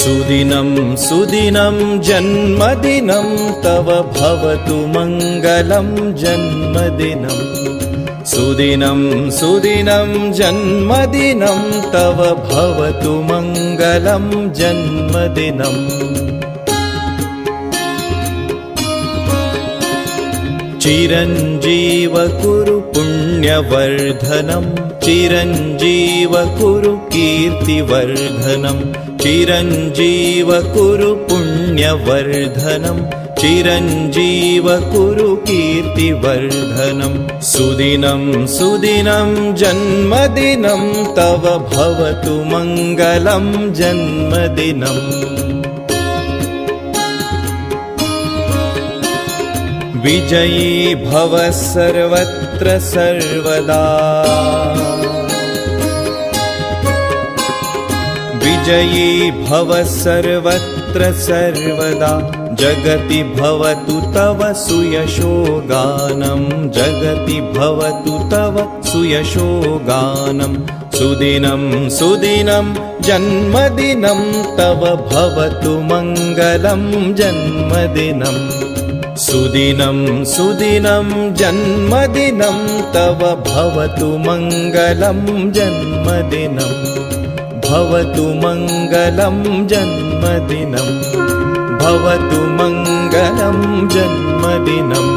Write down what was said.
सुदिनं सुदिनं जन्मदिनं तव भवतु मङ्गलं जन्मदिनं सुदिनं सुदिनं जन्मदिनं तव भवतु मङ्गलं जन्मदिनम् चिरञ्जीव कुरु पुण्यवर्धनं चिरञ्जीव कुरु कीर्तिवर्धनं चिरञ्जीव कुरु पुण्यवर्धनं चिरञ्जीव कुरु कीर्तिवर्धनं सुदिनं सुदिनं जन्मदिनं तव भवतु मङ्गलं जन्मदिनम् विजयी भव सर्वत्र सर्वदा विजयी भव सर्वत्र सर्वदा जगति भवतु तव सुयशो गानं जगति भवतु तव सुयशो गानं सुदिनं सुदिनं जन्मदिनं तव भवतु मङ्गलं जन्मदिनम् सुदिनं सुदिनं जन्मदिनं तव भवतु मङ्गलं जन्मदिनं भवतु मङ्गलं जन्मदिनं भवतु मङ्गलं जन्मदिनम्